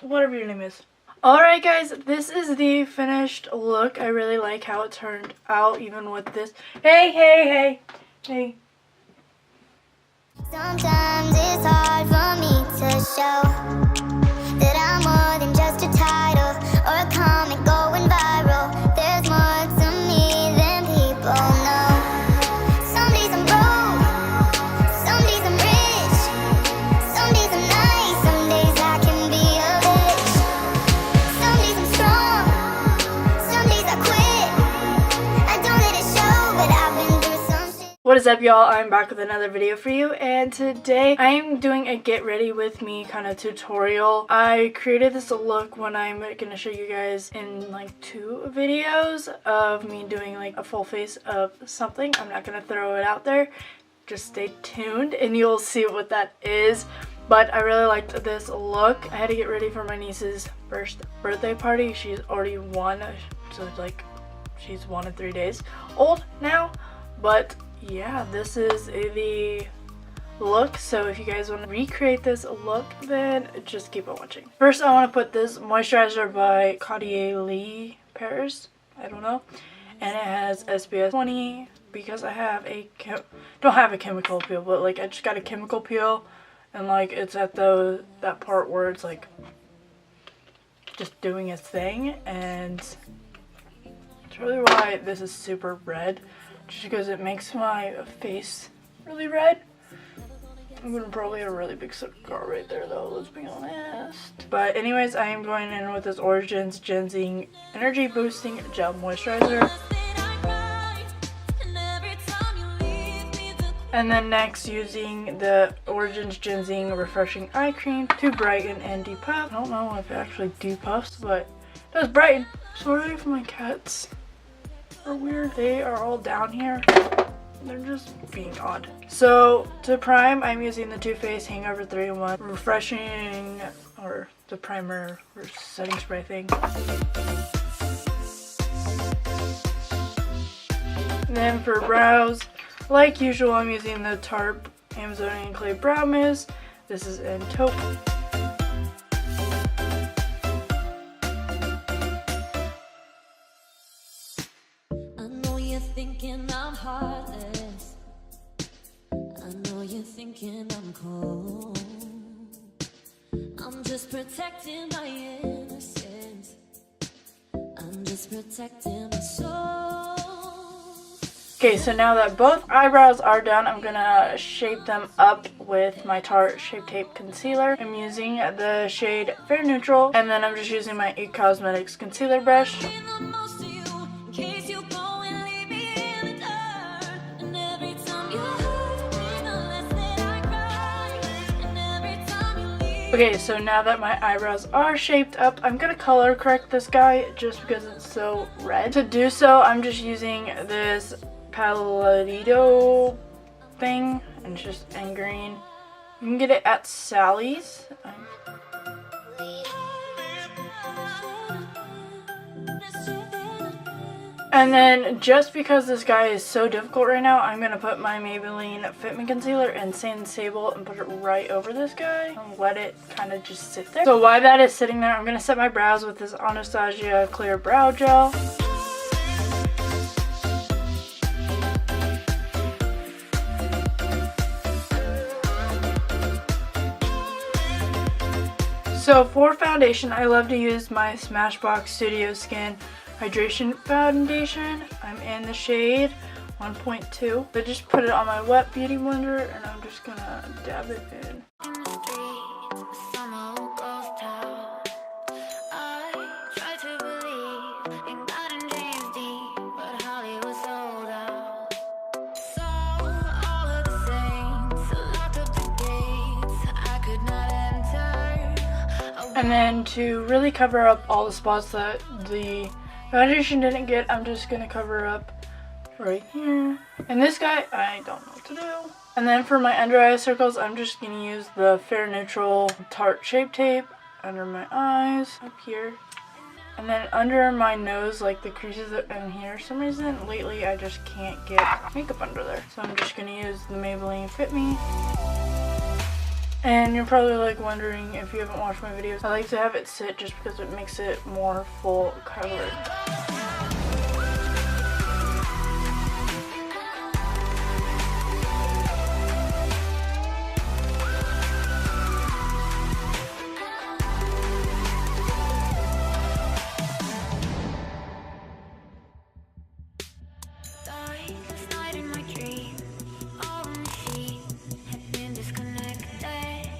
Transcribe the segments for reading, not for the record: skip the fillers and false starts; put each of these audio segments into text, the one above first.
whatever your name is. Alright guys, this is the finished look. I really like how it turned out even with this. Hey. Sometimes it's hard for me to show that I'm more than just a title or a comic going viral. There's more to me than people know. Some days I'm broke, some days I'm rich, some days I'm nice, some days I can be a bitch. Some days I'm strong, some days I quit. I don't let it show, but I've been through some shit. What is up, y'all? I'm back with another video for you, and today I am doing a get ready with me kind of tutorial. I created this look when I'm gonna show you guys in like 2 videos of me doing like a full face of something. I'm not gonna throw it out there. Just stay tuned and you'll see what that is. But I really liked this look. I had to get ready for my niece's first birthday party. She's already 1, so it's like she's 1 in 3 days old now. But yeah, this is the look. So if you guys want to recreate this look, then just keep on watching. First, I want to put this moisturizer by Cartier Lee Paris. I don't know. And it has SPF 20 because I have don't have a chemical peel, but like I just got a chemical peel, and like it's at that part where it's like just doing its thing, and it's really why this is super red. Just because it makes my face really red. I'm gonna probably have a really big scar right there though, let's be honest. But anyways, I am going in with this Origins Ginseng Energy Boosting Gel Moisturizer. And then next, using the Origins Ginseng Refreshing Eye Cream to brighten and depuff. I don't know if it actually depuffs, but it does brighten. Sorry for my cats. Are weird. They are all down here. They're just being odd. So to prime, I'm using the Too Faced Hangover 3-in-1 refreshing, or the primer or setting spray thing. And then for brows, like usual, I'm using the Tarte Amazonian Clay Brow Mousse. This is in taupe. Thinking I'm heartless. I know you're thinking I'm cold. I'm just protecting my innocence. I'm just protecting my soul. Okay, so now that both eyebrows are done, I'm gonna shape them up with my Tarte Shape Tape Concealer. I'm using the shade Fair Neutral, and then I'm just using my IT Cosmetics concealer brush. Okay, so now that my eyebrows are shaped up, I'm gonna color correct this guy just because it's so red. To do so, I'm just using this Palito thing, and it's just in green. You can get it at Sally's. And then, just because this guy is so difficult right now, I'm going to put my Maybelline Fit Me Concealer in Sand Sable and put it right over this guy and let it kind of just sit there. So while that is sitting there, I'm going to set my brows with this Anastasia Clear Brow Gel. So for foundation, I love to use my Smashbox Studio Skin Hydration Foundation. I'm in the shade 1.2. I just put it on my wet beauty blender, and I'm just gonna dab it in. And then to really cover up all the spots that the foundation didn't get, I'm just going to cover up right here. And this guy, I don't know what to do. And then for my under eye circles, I'm just going to use the Fair Neutral Tarte Shape Tape under my eyes, up here. And then under my nose, like the creases in here, for some reason, lately I just can't get makeup under there. So I'm just going to use the Maybelline Fit Me. And you're probably like wondering if you haven't watched my videos. I like to have it sit just because it makes it more full coverage.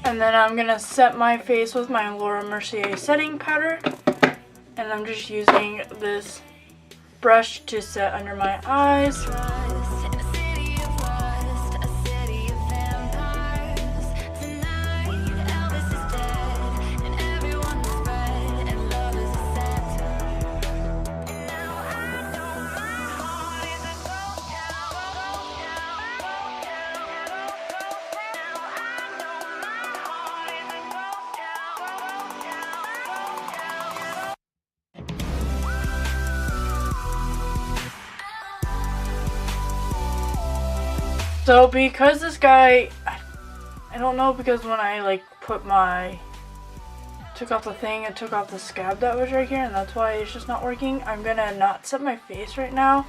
And then I'm gonna set my face with my Laura Mercier setting powder. And I'm just using this brush to set under my eyes. So because this guy, I don't know, because when I like took off the thing, it took off the scab that was right here, and that's why it's just not working. I'm gonna not set my face right now.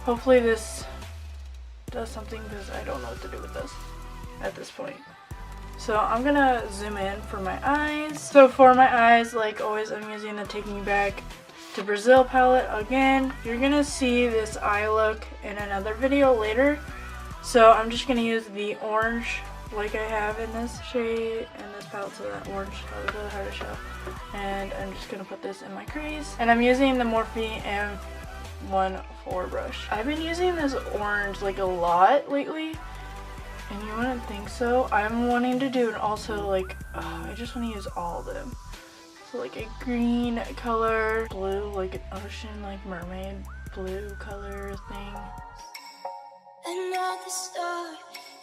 Hopefully this does something, because I don't know what to do with this at this point. So I'm gonna zoom in for my eyes. So for my eyes, like always, I'm using the Taking You Back to Brazil palette again. You're gonna see this eye look in another video later. So I'm just going to use the orange like I have in this shade and this palette, so that orange that was really hard to show. And I'm just going to put this in my crease. And I'm using the Morphe M14 brush. I've been using this orange like a lot lately, and you wouldn't think so. I'm wanting to do it also like, I just want to use all of them. So like a green color, blue, like an ocean, like mermaid blue color thing. Another star,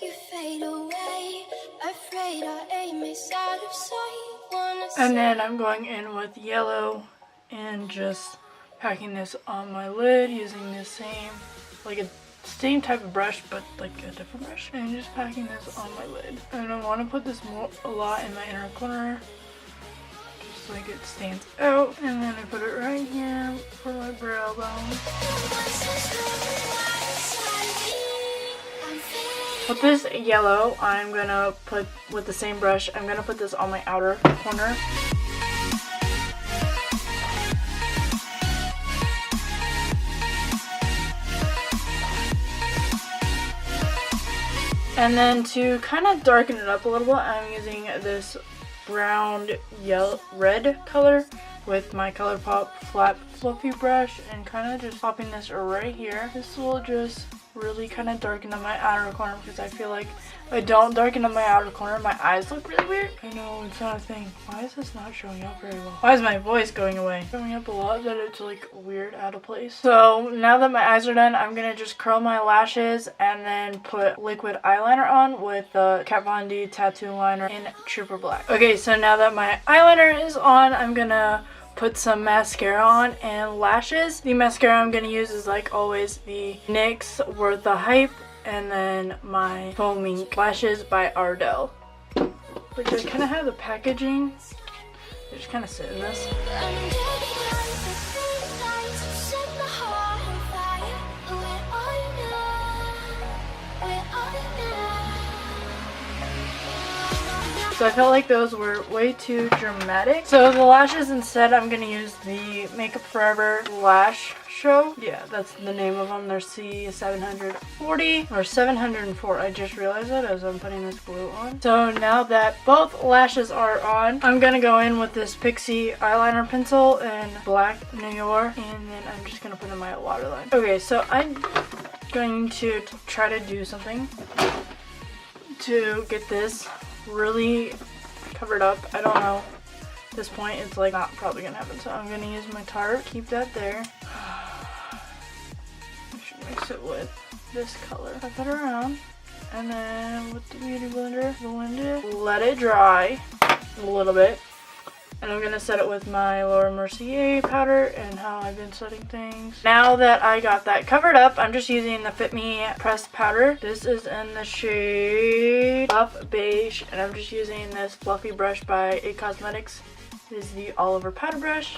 you fade away. Afraid our aim is out of sight. And then I'm going in with yellow and just packing this on my lid using the same type of brush, but like a different brush, and just packing this on my lid. And I want to put this a lot in my inner corner, just like it stands out. And then I put it right here for my brow bone. With this yellow, I'm gonna put, with the same brush, I'm gonna put this on my outer corner. And then to kind of darken it up a little bit, I'm using this brown red color with my ColourPop flat fluffy brush, and kind of just popping this right here. This will just really kind of darken up my outer corner, because I feel like if I don't darken up my outer corner, my eyes look really weird. I know, it's not a thing. Why is this not showing up very well? Why is my voice going away? Showing up a lot that it's like weird, out of place. So now that my eyes are done, I'm gonna just curl my lashes and then put liquid eyeliner on with the Kat Von D tattoo liner in Trooper Black. Okay, so now that my eyeliner is on, I'm gonna put some mascara on and lashes. The mascara I'm going to use is, like always, the NYX Worth the Hype, and then my foaming lashes by Ardell, which I kind of have the packaging. They just kind of sit in this. So I felt like those were way too dramatic. So the lashes instead, I'm going to use the Makeup Forever Lash Show. Yeah, that's the name of them. They're C740 or 704. I just realized that as I'm putting this glue on. So now that both lashes are on, I'm going to go in with this Pixie eyeliner pencil in Black New York. And then I'm just going to put in my waterline. Okay, so I'm going to try to do something to get this really covered up. I don't know. At this point, it's like not probably gonna happen. So I'm gonna use my Tarte. Keep that there. I should mix it with this color. Put that around, and then with the beauty blender, blend it. Let it dry a little bit, And I'm going to set it with my Laura Mercier powder and how I've been setting things. Now that I got that covered up, I'm just using the Fit Me pressed powder. This is in the shade Buff Beige, and I'm just using this fluffy brush by IT Cosmetics. It is the all over powder brush.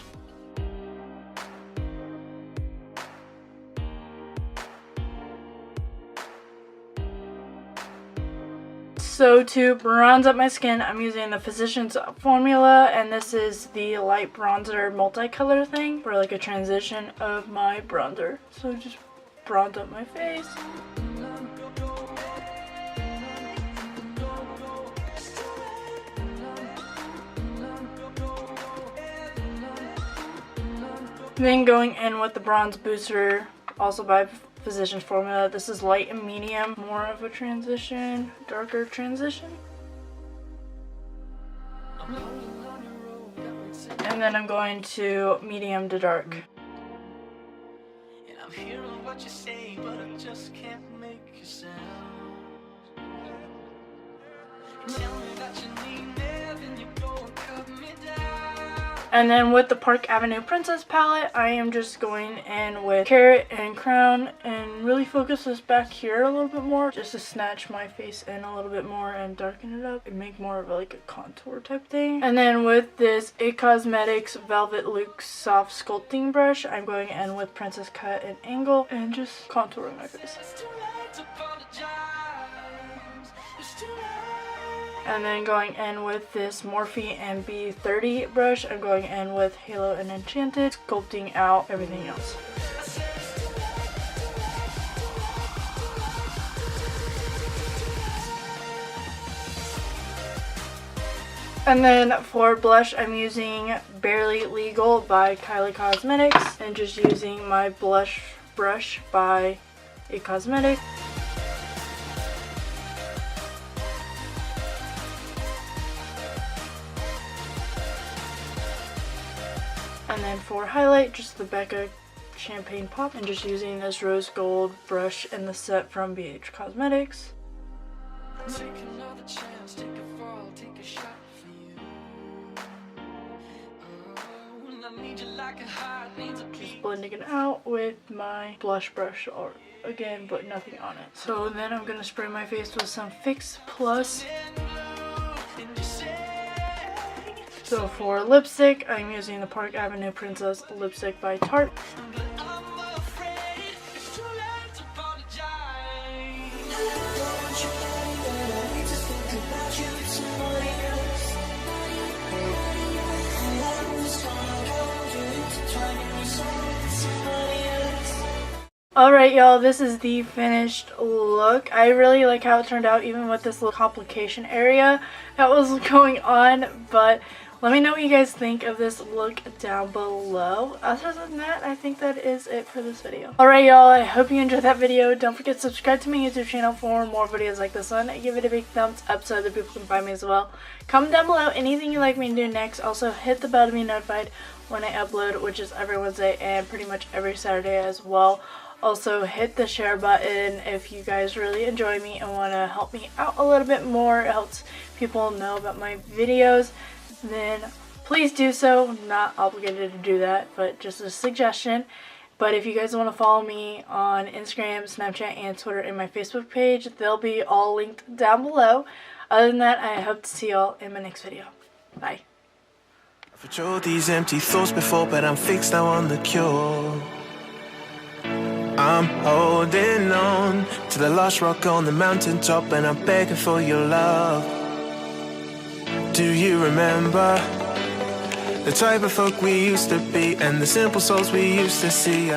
So to bronze up my skin, I'm using the Physicians Formula, and this is the light bronzer multicolor thing for like a transition of my bronzer. So just bronze up my face. Then going in with the bronze booster, also by Physicians Formula. This is light and medium, more of a transition, darker transition. And then I'm going to medium to dark. And I'm hearing what you say, but I just can't make a sound. Tell me that you need me, then you go and cut me down. And then with the Park Avenue Princess palette, I am just going in with Carrot and Crown and really focus this back here a little bit more, just to snatch my face in a little bit more and darken it up and make more of like a contour type thing. And then with this IT Cosmetics Velvet Luxe Soft Sculpting Brush, I'm going in with Princess Cut and Angle and just contouring my face. And then going in with this Morphe and B30 brush, I'm going in with Halo and Enchanted, sculpting out everything else. And then for blush, I'm using Barely Legal by Kylie Cosmetics and just using my blush brush by IT Cosmetics. And then for highlight, just the Becca Champagne Pop, and just using this rose gold brush in the set from BH Cosmetics. Take another chance, take a fall, take a shot for you. Oh, I need you like a heart needs a beat. Just blending it out with my blush brush, or again, but nothing on it. So then I'm gonna spray my face with some Fix Plus. So for lipstick, I'm using the Park Avenue Princess lipstick by Tarte. Alright y'all, this is the finished look. I really like how it turned out, even with this little complication area that was going on, but let me know what you guys think of this look down below. Other than that, I think that is it for this video. Alright y'all, I hope you enjoyed that video. Don't forget to subscribe to my YouTube channel for more videos like this one. Give it a big thumbs up so other people can find me as well. Comment down below anything you'd like me to do next. Also hit the bell to be notified when I upload, which is every Wednesday and pretty much every Saturday as well. Also hit the share button if you guys really enjoy me and want to help me out a little bit more. It helps people know about my videos. Then please do so. Not obligated to do that, but just a suggestion. But if you guys want to follow me on Instagram, Snapchat, and Twitter, and my Facebook page, they'll be all linked down below. Other than that, I hope to see y'all in my next video. Bye. I've patrolled these empty thoughts before, but I'm fixed now on the cure. I'm holding on to the lost rock on the mountaintop, and I'm begging for your love. Do you remember the type of folk we used to be, and the simple souls we used to see?